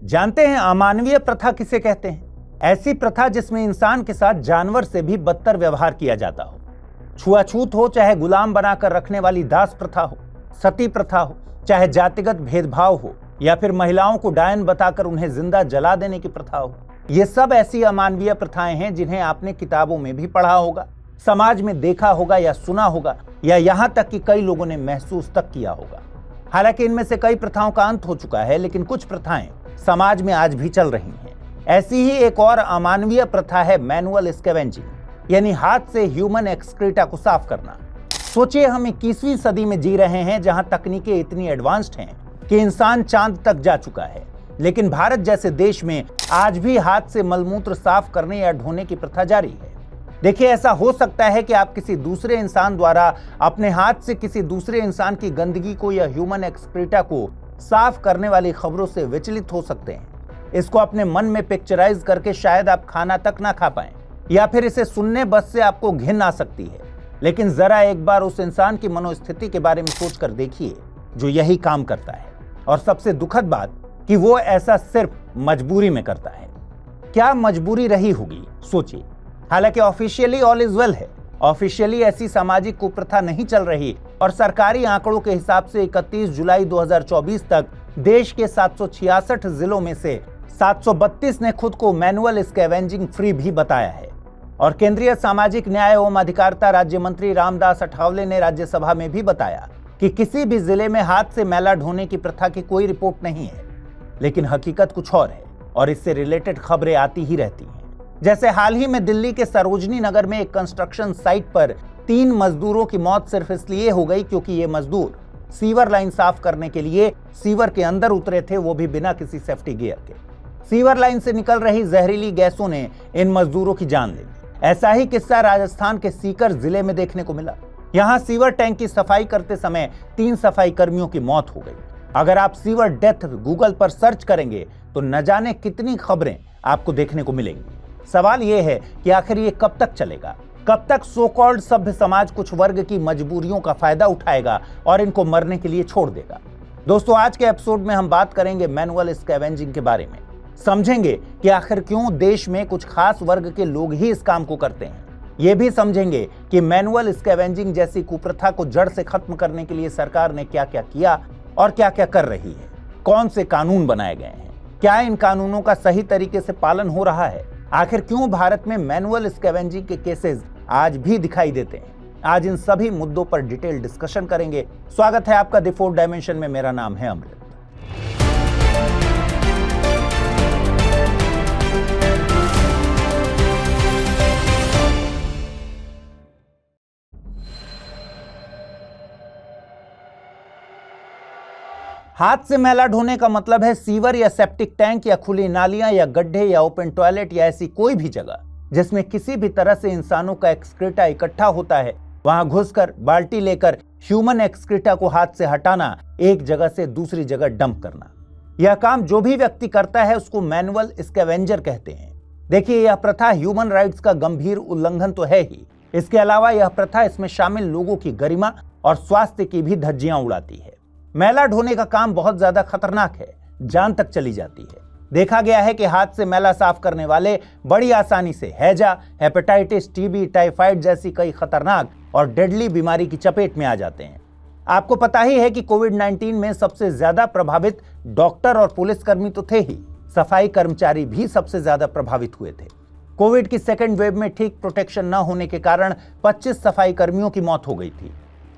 जानते हैं अमानवीय प्रथा किसे कहते हैं? ऐसी प्रथा जिसमें इंसान के साथ जानवर से भी बदतर व्यवहार किया जाता हो। छुआछूत हो, चाहे गुलाम बनाकर रखने वाली दास प्रथा हो, सती प्रथा हो, चाहे जातिगत भेदभाव हो, या फिर महिलाओं को डायन बताकर उन्हें जिंदा जला देने की प्रथा हो। ये सब ऐसी अमानवीय प्रथाएं हैं जिन्हें आपने किताबों में भी पढ़ा होगा, समाज में देखा होगा या सुना होगा, या यहां तक कि कई लोगों ने महसूस तक किया होगा। हालांकि इनमें से कई प्रथाओं का अंत हो चुका है, लेकिन कुछ प्रथाएं समाज में आज भी चल रही हैं। ऐसी ही एक और अमानवीय प्रथा है मैनुअल स्कैवेंजिंग, यानी हाथ से ह्यूमन एक्सक्रीटा को साफ करना। सोचिए, हम 21वीं सदी में जी रहे हैं जहां तकनीकें इतनी एडवांस्ड हैं कि इंसान चांद तक जा चुका है, लेकिन भारत जैसे देश में आज भी हाथ से मलमूत्र साफ करने या ढोने की प्रथा जारी है। देखिए, ऐसा हो सकता है कि आप किसी दूसरे इंसान द्वारा अपने हाथ से किसी दूसरे इंसान की गंदगी को या ह्यूमन एक्सक्रीटा को साफ करने वाली खबरों से विचलित हो सकते हैं। इसको अपने मन में पिक्चराइज करके शायद आप खाना तक ना खा पाएं, या फिर इसे सुनने बस से आपको घिन आ सकती है। लेकिन जरा एक बार उस इंसान की मनोस्थिति के बारे में सोचकर देखिए जो यही काम करता है, और सबसे दुखद बात कि वो ऐसा सिर्फ मजबूरी में करता है। क्या मजबूरी रही होगी, सोचिए। हालांकि ऑफिशियली ऑल इज वेल है, ऑफिशियली ऐसी सामाजिक कुप्रथा नहीं चल रही, और सरकारी आंकड़ों के हिसाब से 31 जुलाई 2024 तक देश के 766 जिलों में से 732 ने खुद को मैनुअल स्कैवेंजिंग फ्री भी बताया है। और केंद्रीय सामाजिक न्याय एवं अधिकारिता राज्य मंत्री रामदास अठावले ने राज्यसभा में भी बताया कि किसी भी जिले में हाथ से मैला ढोने की प्रथा की कोई रिपोर्ट नहीं है। लेकिन हकीकत कुछ और है, और इससे रिलेटेड खबरें आती ही रहती हैं। जैसे हाल ही में दिल्ली के सरोजनी नगर में एक कंस्ट्रक्शन साइट पर 3 मजदूरों की मौत सिर्फ इसलिए हो गई क्योंकि ये मजदूर सीवर लाइन साफ करने के लिए सीवर के अंदर उतरे थे, वो भी बिना किसी सेफ्टी गियर के। सीवर लाइन से निकल रही जहरीली गैसों ने इन मजदूरों की जान ले ली। ऐसा ही किस्सा राजस्थान के सीकर जिले में देखने को मिला। यहाँ सीवर टैंक की सफाई करते समय 3 सफाई कर्मियों की मौत हो गई। अगर आप सीवर डेथ गूगल पर सर्च करेंगे तो न जाने कितनी खबरें आपको देखने को मिलेंगी। सवाल यह है कि आखिर ये कब तक चलेगा? कब तक सो कॉल्ड सभ्य समाज कुछ वर्ग की मजबूरियों का फायदा उठाएगा और इनको मरने के लिए छोड़ देगा? दोस्तों, आज के एपिसोड में हम बात करेंगे मैनुअल स्कैवेंजिंग के बारे में। समझेंगे कि आखिर क्यों देश में कुछ खास वर्ग के लोग ही इस काम को करते हैं। ये भी समझेंगे कि मैनुअल स्कैवेंजिंग जैसी कुप्रथा को जड़ से खत्म करने के लिए सरकार ने क्या क्या किया और क्या क्या कर रही है। कौन से कानून बनाए गए हैं, क्या इन कानूनों का सही तरीके से पालन हो रहा है, आखिर क्यों भारत में मैनुअल स्कैवेंजिंग के केसेस आज भी दिखाई देते हैं। आज इन सभी मुद्दों पर डिटेल डिस्कशन करेंगे। स्वागत है आपका द फोर्थ डायमेंशन में। मेरा नाम है अमृत। हाथ से मैला ढोने का मतलब है सीवर या सेप्टिक टैंक या खुली नालियां या गड्ढे या ओपन टॉयलेट या ऐसी कोई भी जगह जिसमें किसी भी तरह से इंसानों का एक्सक्रीटा इकट्ठा होता है, वहां घुसकर बाल्टी लेकर ह्यूमन एक्सक्रीटा को हाथ से हटाना, एक जगह से दूसरी जगह डंप करना। यह काम जो भी व्यक्ति करता है उसको मैनुअल स्कैवेंजर कहते हैं। देखिए, यह प्रथा ह्यूमन राइट्स का गंभीर उल्लंघन तो है ही, इसके अलावा यह प्रथा इसमें शामिल लोगों की गरिमा और स्वास्थ्य की भी धज्जियां उड़ाती है। मैला ढोने का काम बहुत ज्यादा खतरनाक है, जान तक चली जाती है। देखा गया है कि हाथ से मैला साफ करने वाले बड़ी आसानी से हैजा, हेपेटाइटिस, टीबी, टाइफाइड जैसी कई खतरनाक और डेडली बीमारी की चपेट में आ जाते हैं। आपको पता ही है कि कोविड-19 में सबसे ज्यादा प्रभावित डॉक्टर और पुलिसकर्मी तो थे ही, सफाई कर्मचारी भी सबसे ज्यादा प्रभावित हुए थे। कोविड की सेकेंड वेव में ठीक प्रोटेक्शन न होने के कारण 25 सफाई कर्मियों की मौत हो गई थी।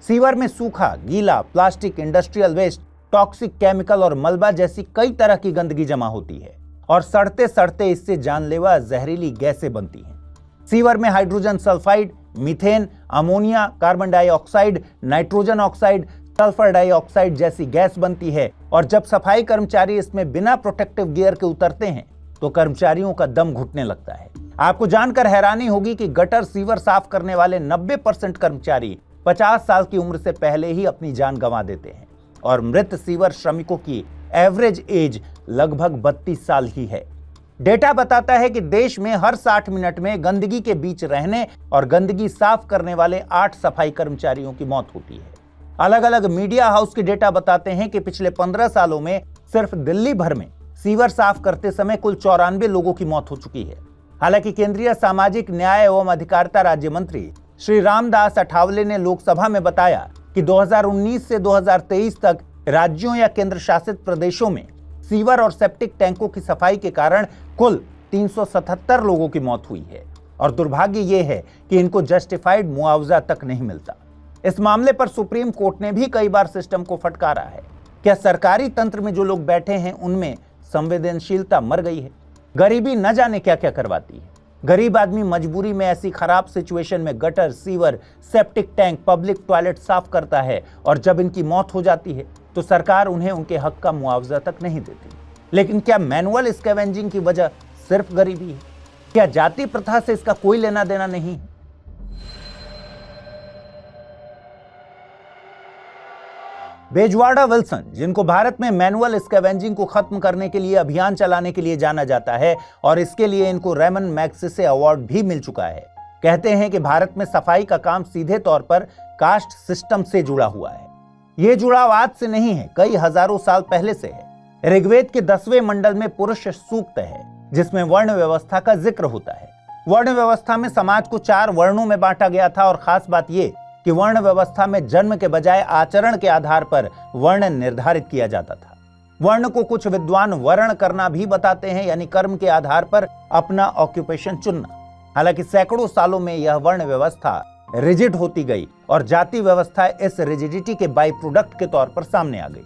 सीवर में सूखा, गीला, plastic, industrial waste, toxic chemical और मलबा जैसी कई तरह की गंदगी जमा होती है, और सड़ते सड़ते इससे जानलेवा जहरीली गैसें बनती हैं। सीवर में hydrogen sulphide, methane, ammonia, carbon dioxide, nitrogen oxide, sulphur dioxide जैसी गैस बनती है, और जब सफाई कर्मचारी इसमें बिना प्रोटेक्टिव गियर के उतरते हैं तो कर्मचारियों का दम घुटने लगता है। आपको जानकर हैरानी होगी कि गटर सीवर साफ करने वाले 90% कर्मचारी 50 साल की उम्र से पहले ही अपनी जान गंवा देते हैं, और मृत सीवर श्रमिकों की एवरेज एज लगभग 32 साल ही है। डेटा बताता है कि देश में हर 60 मिनट में गंदगी के बीच रहने और गंदगी साफ करने वाले 8 सफाई कर्मचारियों की मौत होती है। अलग अलग मीडिया हाउस के डेटा बताते हैं कि पिछले 15 सालों में सिर्फ दिल्ली भर में सीवर साफ करते समय कुल 94 लोगों की मौत हो चुकी है। हालांकि केंद्रीय सामाजिक न्याय एवं अधिकारिता राज्य मंत्री श्री रामदास अठावले ने लोकसभा में बताया कि 2019 से 2023 तक राज्यों या केंद्र शासित प्रदेशों में सीवर और सेप्टिक टैंकों की सफाई के कारण कुल 377 लोगों की मौत हुई है और दुर्भाग्य ये है कि इनको जस्टिफाइड मुआवजा तक नहीं मिलता। इस मामले पर सुप्रीम कोर्ट ने भी कई बार सिस्टम को फटकारा है। क्या सरकारी तंत्र में जो लोग बैठे हैं उनमें संवेदनशीलता मर गई है? गरीबी न जाने क्या क्या करवाती है। गरीब आदमी मजबूरी में ऐसी खराब सिचुएशन में gutter, sewer, septic tank, public toilet साफ करता है और जब इनकी मौत हो जाती है तो सरकार उन्हें उनके हक का मुआवजा तक नहीं देती। लेकिन क्या मैनुअल स्कैवेंजिंग की वजह सिर्फ गरीबी है? क्या जाति प्रथा से इसका कोई लेना देना नहीं है? बेजवाड़ा विल्सन, जिनको भारत में मैनुअल स्कैवेंजिंग को खत्म करने के लिए अभियान चलाने के लिए जाना जाता है और इसके लिए इनको रेमन मैग्सेसे अवार्ड भी मिल चुका है, कहते हैं कि भारत में सफाई का काम सीधे तौर पर कास्ट सिस्टम से जुड़ा हुआ है। यह जुड़ाव आज से नहीं है, कई हजारों साल पहले से है। ऋग्वेद के 10वें मंडल में पुरुष सूक्त है जिसमें वर्ण व्यवस्था का जिक्र होता है। वर्ण व्यवस्था में समाज को 4 वर्णों में बांटा गया था और खास बात यह कि वर्ण व्यवस्था में जन्म के बजाय आचरण के आधार पर वर्ण निर्धारित किया जाता था। वर्ण को कुछ विद्वान वर्ण करना भी बताते हैं, यानी कर्म के आधार पर अपना ऑक्यूपेशन चुनना। हालांकि सैकड़ों सालों में यह वर्ण व्यवस्था रिजिड होती गई और जाति व्यवस्था इस रिजिडिटी के बाई प्रोडक्ट के तौर पर सामने आ गई।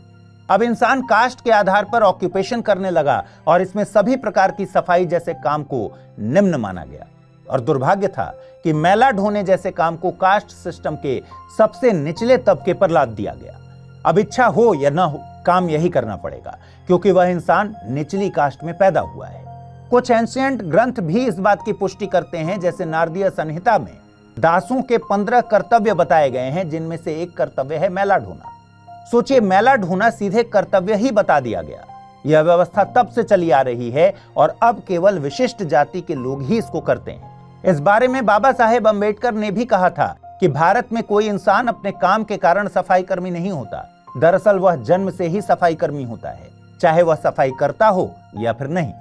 अब इंसान कास्ट के आधार पर ऑक्यूपेशन करने लगा और इसमें सभी प्रकार की सफाई जैसे काम को निम्न माना गया। और दुर्भाग्य था कि मैला ढोने जैसे काम को कास्ट सिस्टम के सबसे निचले तबके पर लाद दिया गया। अब इच्छा हो या ना हो, काम यही करना पड़ेगा क्योंकि वह इंसान निचली कास्ट में पैदा हुआ है। कुछ एंशिएंट ग्रंथ भी इस बात की पुष्टि करते हैं, जैसे नारदीय संहिता में दासों के 15 कर्तव्य बताए गए हैं, जिनमें से एक कर्तव्य है मैला ढोना। सोचिए, मैला ढोना सीधे कर्तव्य ही बता दिया गया। यह व्यवस्था तब से चली आ रही है और अब केवल विशिष्ट जाति के लोग ही इसको करते हैं। इस बारे में बाबा साहेब अम्बेडकर ने भी कहा था कि भारत में कोई इंसान अपने काम के कारण सफाई कर्मी नहीं होता। दरअसल वह जन्म से ही सफाई कर्मी होता है, चाहे वह सफाई करता हो या फिर नहीं।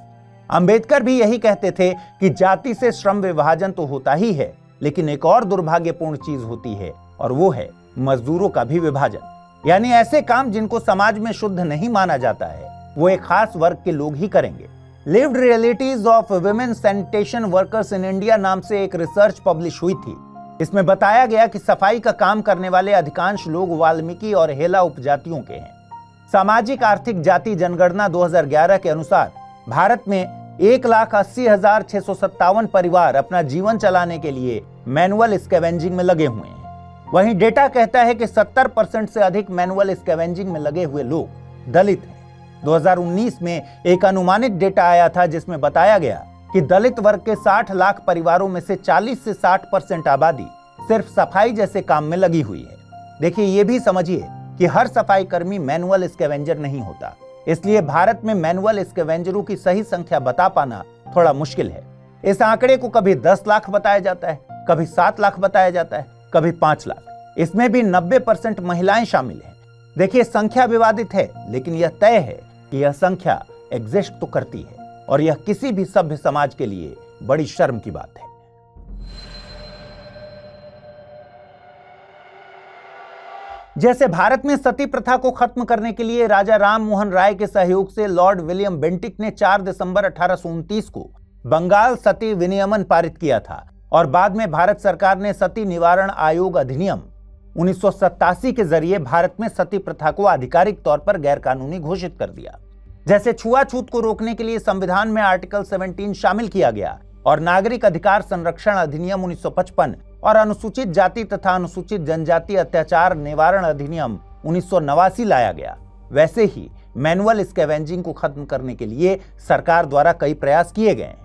अम्बेडकर भी यही कहते थे कि जाति से श्रम विभाजन तो होता ही है, लेकिन एक और दुर्भाग्यपूर्ण चीज होती है और वो है मजदूरों का भी विभाजन। यानी ऐसे काम जिनको समाज में शुद्ध नहीं माना जाता है वो एक खास वर्ग के लोग ही करेंगे। Lived realities of women sanitation workers in India नाम से एक रिसर्च पब्लिश हुई थी। इसमें बताया गया कि सफाई का काम करने वाले अधिकांश लोग वाल्मीकि और हेला उपजातियों के हैं। सामाजिक आर्थिक जाति जनगणना 2011 के अनुसार भारत में 1,80,657 परिवार अपना जीवन चलाने के लिए मैनुअल स्कैवेंजिंग में लगे हुए हैं। वहीं डेटा कहता है कि 70% से अधिक मैनुअल स्कैवेंजिंग में लगे हुए लोग दलित हैं। 2019 में एक अनुमानित डेटा आया था जिसमें बताया गया कि दलित वर्ग के 60 लाख परिवारों में से 40 से 60% आबादी सिर्फ सफाई जैसे काम में लगी हुई है। देखिए, ये भी समझिए कि हर सफाई कर्मी मैनुअल स्कैवेंजर नहीं होता, इसलिए भारत में मैनुअल स्कैवेंजरों की सही संख्या बता पाना थोड़ा मुश्किल है। इस आंकड़े को कभी 10 लाख बताया जाता है, कभी 7 लाख बताया जाता है, कभी 5 लाख। इसमें भी 90% महिलाएं शामिल हैं। देखिए, संख्या विवादित है, लेकिन यह तय है कि यह संख्या एग्जिस्ट तो करती है और यह किसी भी सभ्य समाज के लिए बड़ी शर्म की बात है। जैसे भारत में सती प्रथा को खत्म करने के लिए राजा राम मोहन राय के सहयोग से लॉर्ड विलियम बेंटिक ने 4 दिसंबर 1829 को बंगाल सती विनियमन पारित किया था और बाद में भारत सरकार ने सती निवारण आयोग अधिनियम 1987 के जरिए भारत में सती प्रथा को आधिकारिक तौर पर गैरकानूनी घोषित कर दिया। जैसे छुआछूत को रोकने के लिए संविधान में आर्टिकल 17 शामिल किया गया और नागरिक अधिकार संरक्षण अधिनियम 1955 और अनुसूचित जाति तथा अनुसूचित जनजाति अत्याचार निवारण अधिनियम 1989 लाया गया, वैसे ही मैनुअल स्कैवेंजिंग को खत्म करने के लिए सरकार द्वारा कई प्रयास किए गए हैं।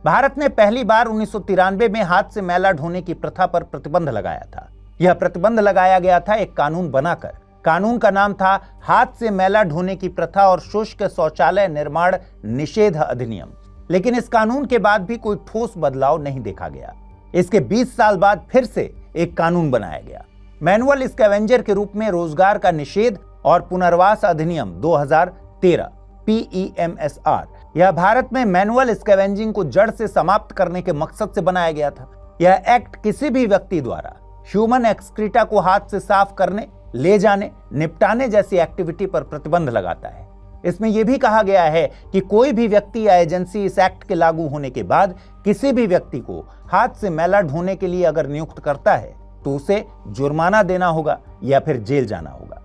भारत ने पहली बार 1993 में हाथ से मैला ढोने की प्रथा पर प्रतिबंध लगाया था। यह प्रतिबंध लगाया गया था एक कानून बनाकर। कानून का नाम था हाथ से मैला ढोने की प्रथा और शुष्क शौचालय निर्माण निषेध अधिनियम। लेकिन इस कानून के बाद भी कोई ठोस बदलाव नहीं देखा गया। इसके 20 साल बाद फिर से एक कानून बनाया गया, मैनुअल स्कैवेंजर के रूप में रोजगार का निषेध और पुनर्वास अधिनियम 2013 PEMSR। यह भारत में मैनुअल स्कैवेंजिंग को जड़ से समाप्त करने के मकसद से बनाया गया था। यह एक्ट किसी भी व्यक्ति द्वारा ह्यूमन एक्सक्रीटा को हाथ से साफ करने, ले जाने, निपटाने जैसी एक्टिविटी पर प्रतिबंध लगाता है। इसमें यह भी कहा गया है कि कोई भी व्यक्ति या एजेंसी इस एक्ट के लागू होने के बाद किसी भी व्यक्ति को हाथ से मैला ढोने के लिए अगर नियुक्त करता है तो उसे जुर्माना देना होगा या फिर जेल जाना होगा।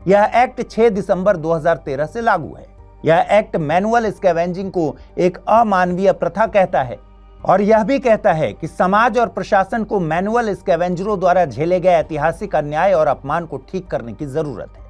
यह एक्ट 6 दिसंबर 2013 से लागू है। यह एक्ट मैनुअल स्कैवेंजिंग को एक अमानवीय प्रथा कहता है और यह भी कहता है कि समाज और प्रशासन को मैनुअल स्कैवेंजरों द्वारा झेले गए ऐतिहासिक अन्याय और अपमान को ठीक करने की जरूरत है।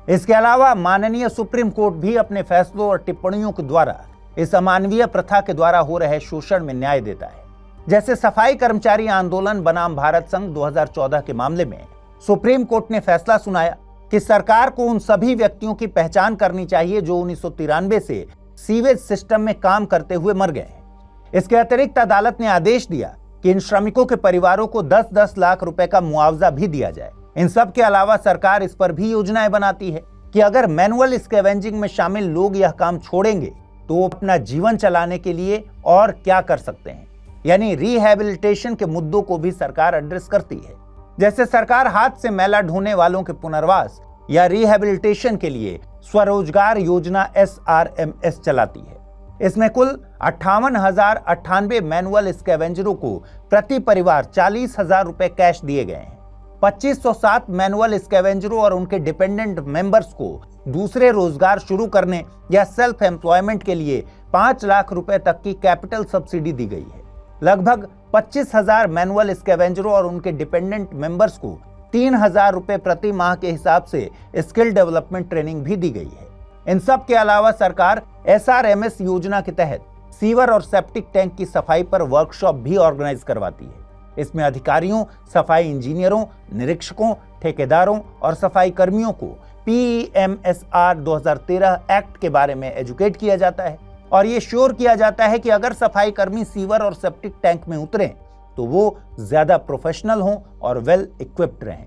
इसके अलावा माननीय सुप्रीम कोर्ट भी अपने फैसलों और टिप्पणियों के द्वारा इस अमानवीय प्रथा के द्वारा हो रहे शोषण में न्याय देता है। जैसे सफाई कर्मचारी आंदोलन बनाम भारत संघ 2014 के मामले में सुप्रीम कोर्ट ने फैसला सुनाया कि सरकार को उन सभी व्यक्तियों की पहचान करनी चाहिए जो 1993 से सीवेज सिस्टम में काम करते हुए मर गए हैं। इसके अतिरिक्त अदालत ने आदेश दिया कि इन श्रमिकों के परिवारों को 10-10 लाख रुपए का मुआवजा भी दिया जाए। इन सब के अलावा सरकार इस पर भी योजनाएं बनाती है कि अगर मैनुअल स्कैवेंजिंग में शामिल लोग यह काम छोड़ेंगे तो वो अपना जीवन चलाने के लिए और क्या कर सकते हैं। यानी रिहैबिलिटेशन के मुद्दों को भी सरकार एड्रेस करती है। जैसे सरकार हाथ से मैला ढोने वालों के पुनर्वास या रिहैबिलिटेशन के लिए स्वरोजगार योजना SRMS चलाती है। इसमें कुल 58,098 मैनुअल स्कैवेंजरों को प्रति परिवार 40,000 रुपए कैश दिए गए हैं। 2507 मैनुअल स्कैवेंजरों और उनके डिपेंडेंट मेंबर्स को दूसरे रोजगार शुरू करने या सेल्फ एम्प्लॉयमेंट के लिए 5 लाख रुपए तक की कैपिटल सब्सिडी दी गई है। लगभग 25,000 मैनुअल स्कैवेंजरों और उनके डिपेंडेंट मेंबर्स को 3,000 रुपए प्रति माह के हिसाब से स्किल डेवलपमेंट ट्रेनिंग भी दी गई है। इन सब के अलावा सरकार SRMS योजना के तहत सीवर और सेप्टिक टैंक की सफाई पर वर्कशॉप भी ऑर्गेनाइज करवाती है। इसमें अधिकारियों, सफाई इंजीनियरों, निरीक्षकों, ठेकेदारों और सफाई कर्मियों को PEMSR 2013 एक्ट के बारे में एजुकेट किया जाता है और ये श्योर किया जाता है कि अगर सफाई कर्मी सीवर और सेप्टिक टैंक में उतरें तो वो ज्यादा प्रोफेशनल हों और वेल इक्विप्ड रहें।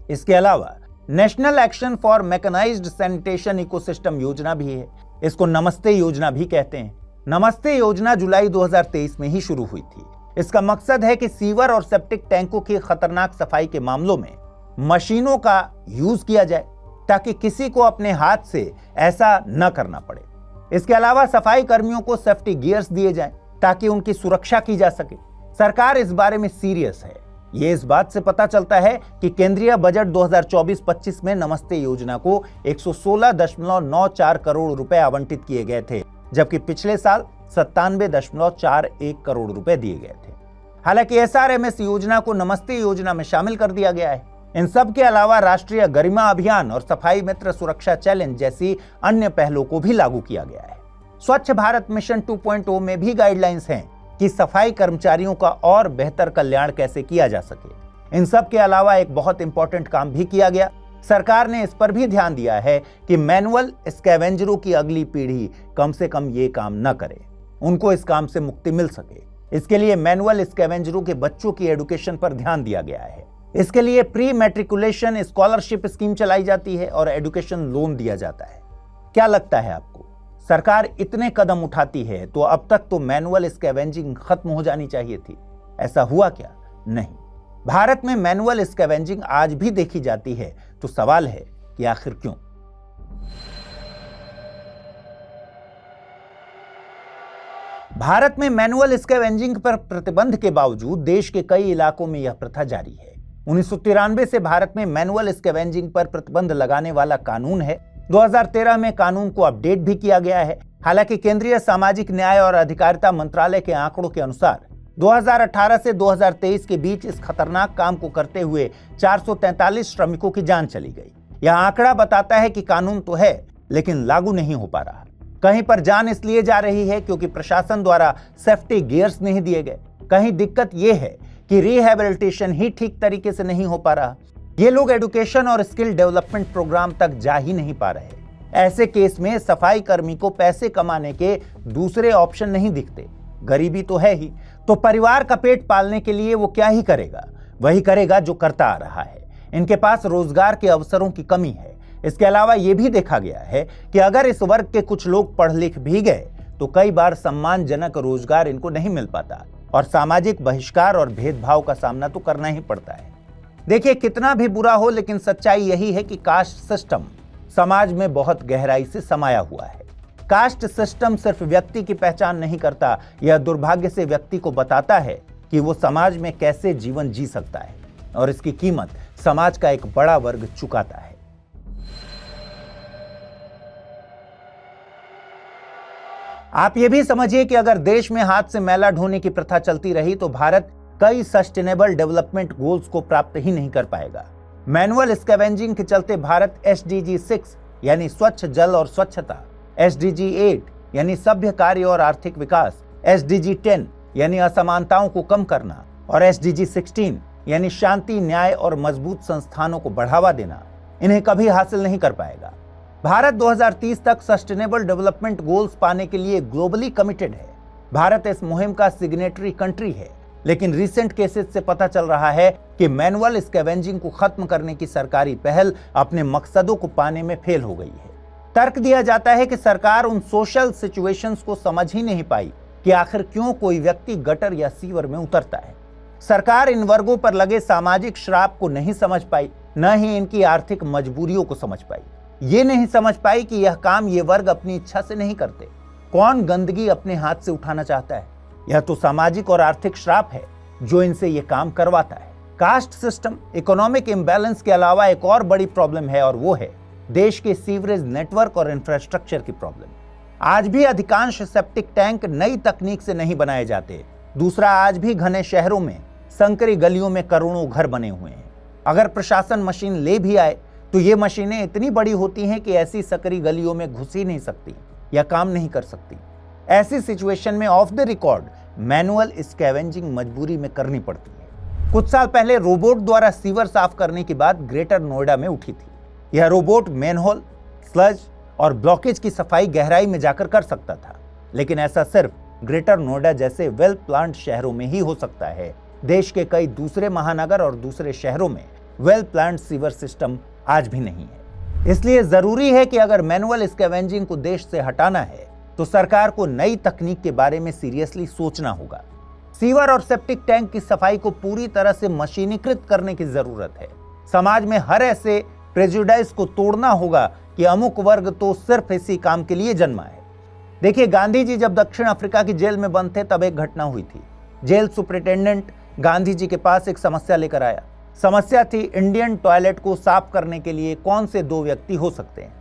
इसके अलावा national action for mechanised sanitation ecosystem योजना भी है। इसको नमस्ते योजना भी कहते हैं। नमस्ते योजना जुलाई 2023 में ही शुरू हुई थी। इसका मकसद है कि सीवर और सेप्टिक टैंकों की खतरनाक सफाई के मामलों में मशीनों का यूज किया जाए ताकि किसी को अपने हाथ से ऐसा न करना पड़े। इसके अलावा सफाई कर्मियों को सेफ्टी गियर्स दिए जाएं ताकि उनकी सुरक्षा की जा सके। सरकार इस बारे में सीरियस है। ये इस बात से पता चलता है कि केंद्रीय बजट 2024-25 में नमस्ते योजना को 116.94 करोड़ रुपए आवंटित किए गए थे, जबकि पिछले साल 97.41 करोड़ रुपए दिए गए थे। हालांकि SRMS योजना को नमस्ते योजना में शामिल कर दिया गया है। इन सब के अलावा राष्ट्रीय गरिमा अभियान और सफाई मित्र सुरक्षा चैलेंज जैसी अन्य पहलों को भी लागू किया गया है। स्वच्छ भारत मिशन 2.0 में भी गाइडलाइंस हैं कि सफाई कर्मचारियों का और बेहतर कल्याण कैसे किया जा सके। इन सब के अलावा एक बहुत इंपॉर्टेंट काम भी किया गया। सरकार ने इस पर भी ध्यान दिया है कि मैनुअल स्कैवेंजरों की अगली पीढ़ी कम से कम ये काम न करे, उनको इस काम से मुक्ति मिल सके। इसके लिए मैनुअल स्कैवेंजरों के बच्चों की एडुकेशन पर ध्यान दिया गया है। इसके लिए प्री मैट्रिकुलेशन स्कॉलरशिप स्कीम चलाई जाती है और एडुकेशन लोन दिया जाता है। क्या लगता है आपको, सरकार इतने कदम उठाती है तो अब तक तो मैनुअल स्कैवेंजिंग खत्म हो जानी चाहिए थी, ऐसा हुआ क्या? नहीं। भारत में मैनुअल स्कैवेंजिंग आज भी देखी जाती है, तो सवाल है कि आखिर क्यों? भारत में मैनुअल स्कैवेंजिंग पर प्रतिबंध के बावजूद देश के कई इलाकों में यह प्रथा जारी है। 1993 से भारत में मैनुअल स्कैवेंजिंग पर प्रतिबंध लगाने वाला कानून है। 2013 में कानून को अपडेट भी किया गया है। हालांकि केंद्रीय सामाजिक न्याय और अधिकारिता मंत्रालय के आंकड़ों के अनुसार 2018 से 2023 के बीच इस खतरनाक काम को करते हुए 443 श्रमिकों की जान चली गई। यह आंकड़ा बताता है कि कानून तो है लेकिन लागू नहीं हो पा रहा। कहीं पर जान इसलिए जा रही है क्योंकि प्रशासन द्वारा सेफ्टी गियर्स नहीं दिए गए। कहीं दिक्कत यह है कि रिहैबिलिटेशन ही ठीक तरीके से नहीं हो पा रहा। ये लोग एडुकेशन और स्किल डेवलपमेंट प्रोग्राम तक जा ही नहीं पा रहे। ऐसे केस में सफाई कर्मी को पैसे कमाने के दूसरे ऑप्शन नहीं दिखते। गरीबी तो है ही, तो परिवार का पेट पालने के लिए वो क्या ही करेगा? वही करेगा जो करता आ रहा है। इनके पास रोजगार के अवसरों की कमी है। इसके अलावा यह भी देखा गया है कि अगर इस वर्ग के कुछ लोग पढ़ लिख भी गए तो कई बार सम्मानजनक रोजगार इनको नहीं मिल पाता और सामाजिक बहिष्कार और भेदभाव का सामना तो करना ही पड़ता है। देखिए, कितना भी बुरा हो लेकिन सच्चाई यही है कि कास्ट सिस्टम समाज में बहुत गहराई से समाया हुआ है। कास्ट सिस्टम सिर्फ व्यक्ति की पहचान नहीं करता, यह दुर्भाग्य से व्यक्ति को बताता है कि वो समाज में कैसे जीवन जी सकता है और इसकी कीमत समाज का एक बड़ा वर्ग चुकाता है। आप ये भी समझिए कि अगर देश में हाथ से मैला ढोने की प्रथा चलती रही तो भारत कई सस्टेनेबल डेवलपमेंट गोल्स को प्राप्त ही नहीं कर पाएगा। मैनुअल स्कैवेंजिंग के चलते भारत SDG 6 यानी स्वच्छ जल और स्वच्छता, SDG 8 यानी सभ्य कार्य और आर्थिक विकास, SDG 10 यानी असमानताओं को कम करना और SDG 16 यानी शांति, न्याय और मजबूत संस्थानों को बढ़ावा देना, इन्हें कभी हासिल नहीं कर पाएगा। भारत 2030 तक सस्टेनेबल डेवलपमेंट गोल्स पाने के लिए ग्लोबली कमिटेड है। भारत इस मुहिम का सिग्नेटरी कंट्री है, लेकिन रिसेंट केसेस से पता चल रहा है कि मैनुअल स्कैवेंजिंग को खत्म करने की सरकारी पहल अपने मकसदों को पाने में फेल हो गई है। तर्क दिया जाता है कि सरकार उन सोशल सिचुएशंस को समझ ही नहीं पाई कि आखिर क्यों कोई व्यक्ति गटर या सीवर में उतरता है। सरकार इन वर्गों पर लगे सामाजिक श्राप को नहीं समझ पाई, न ही इनकी आर्थिक मजबूरियों को समझ पाई। ये नहीं समझ पाई कि यह काम ये वर्ग अपनी इच्छा से नहीं करते। कौन गंदगी अपने हाथ से उठाना चाहता है? यह तो सामाजिक और आर्थिक श्राप है जो इनसे ये काम करवाता है। कास्ट सिस्टम, इकोनॉमिक इम्बैलेंस के अलावा एक और बड़ी प्रॉब्लम है और वो है देश के सीवरेज नेटवर्क और इंफ्रास्ट्रक्चर की प्रॉब्लम। आज भी अधिकांश सेप्टिक टैंक नई तकनीक से नहीं बनाए जाते। दूसरा, आज भी घने शहरों में संकरी गलियों में करोड़ों घर बने हुए हैं। अगर प्रशासन मशीन ले भी आए तो ये मशीनें इतनी बड़ी होती हैं कि ऐसी सकरी गलियों में घुस ही नहीं सकती या काम नहीं कर सकती। ऐसी सिचुएशन में of the record manual scavenging मजबूरी में करनी पड़ती है। कुछ साल पहले रोबोट द्वारा सीवर साफ करने की बात ग्रेटर नोएडा में उठी थी। यह रोबोट मैनहोल, स्लज और ब्लॉकेज की सफाई गहराई में जाकर कर सकता था, लेकिन ऐसा सिर्फ ग्रेटर नोएडा जैसे वेल प्लान्ड शहरों में ही हो सकता है। देश के कई दूसरे महानगर और दूसरे शहरों में वेल प्लान्ड सीवर सिस्टम आज भी नहीं है। इसलिए जरूरी है कि अगर मैनुअल स्कैवेंजिंग को देश से हटाना है तो सरकार को नई तकनीक के बारे में सीरियसली सोचना होगा। सीवर और सेप्टिक टैंक की सफाई को पूरी तरह से मशीनीकृत करने की जरूरत है। समाज में हर ऐसे प्रेजुडाइज को तोड़ना होगा कि अमुक वर्ग तो सिर्फ इसी काम के लिए जन्मा है। देखिए, गांधी जी जब दक्षिण अफ्रीका की जेल में बंद थे तब एक घटना हुई थी। जेल सुपरिटेंडेंट गांधी जी के पास एक समस्या लेकर आया। समस्या थी इंडियन टॉयलेट को साफ करने के लिए कौन से 2 व्यक्ति हो सकते हैं।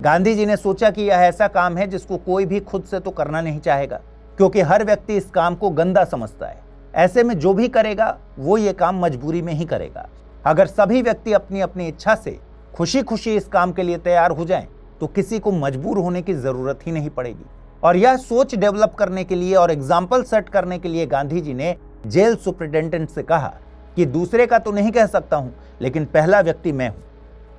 गांधी जी ने सोचा कि यह ऐसा काम है जिसको कोई भी खुद से तो करना नहीं चाहेगा, क्योंकि हर व्यक्ति इस काम को गंदा समझता है। ऐसे में जो भी करेगा वो ये काम मजबूरी में ही करेगा। अगर सभी व्यक्ति अपनी अपनी इच्छा से खुशी खुशी इस काम के लिए तैयार हो जाएं, तो किसी को मजबूर होने की जरूरत ही नहीं पड़ेगी। और यह सोच डेवलप करने के लिए और एग्जाम्पल सेट करने के लिए गांधी जी ने जेल सुपरिटेंडेंट से कहा कि दूसरे का तो नहीं कह सकता हूं, लेकिन पहला व्यक्ति मैं हूं,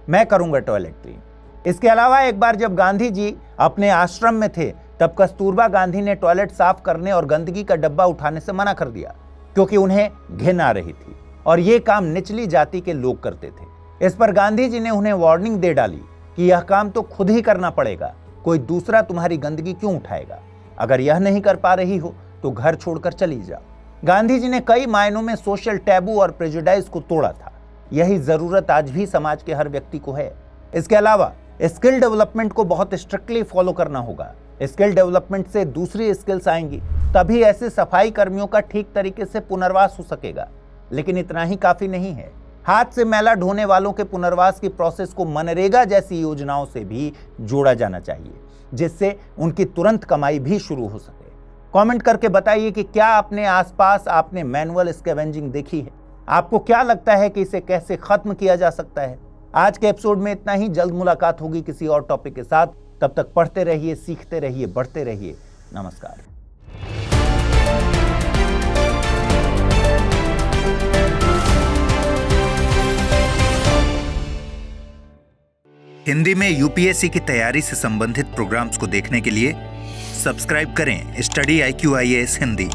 मैं करूंगा टॉयलेट क्लीन। इसके अलावा एक बार जब गांधी जी अपने आश्रम में थे तब कस्तूरबा गांधी ने टॉयलेट साफ करने और गंदगी का डब्बा उठाने से मना कर दिया, क्योंकि उन्हें घिन आ रही थी और ये काम निचली जाति के लोग करते थे। इस पर गांधी जी ने उन्हें वार्निंग दे डाली कि यह काम तो खुद ही करना पड़ेगा, कोई दूसरा तुम्हारी गंदगी क्यों उठाएगा। अगर यह नहीं कर पा रही हो तो घर छोड़कर चली जाओ। गांधी जी ने कई मायनों में सोशल टैबू और प्रेजुडाइज को तोड़ा था। यही जरूरत आज भी समाज के हर व्यक्ति को है। इसके अलावा स्किल डेवलपमेंट को बहुत स्ट्रिक्टली फॉलो करना होगा। स्किल डेवलपमेंट से दूसरी स्किल्स आएंगी, तभी ऐसे सफाई कर्मियों का ठीक तरीके से पुनर्वास हो सकेगा। लेकिन इतना ही काफी नहीं है। हाथ से मैला ढोने वालों के पुनर्वास की प्रोसेस को मनरेगा जैसी योजनाओं से भी जोड़ा जाना चाहिए, जिससे उनकी तुरंत कमाई भी शुरू हो सके। कमेंट करके बताइए कि क्या अपने आसपास आपने मैनुअल स्कैवेंजिंग देखी है। आपको क्या लगता है कि इसे कैसे खत्म किया जा सकता है। आज के एपिसोड में इतना ही। जल्द मुलाकात होगी किसी और टॉपिक के साथ। तब तक पढ़ते रहिए, सीखते रहिए, बढ़ते रहिए। नमस्कार। हिंदी में यूपीएससी की तैयारी से संबंधित प्रोग्राम्स को देखने के लिए सब्सक्राइब करें स्टडी IQ IAS हिंदी।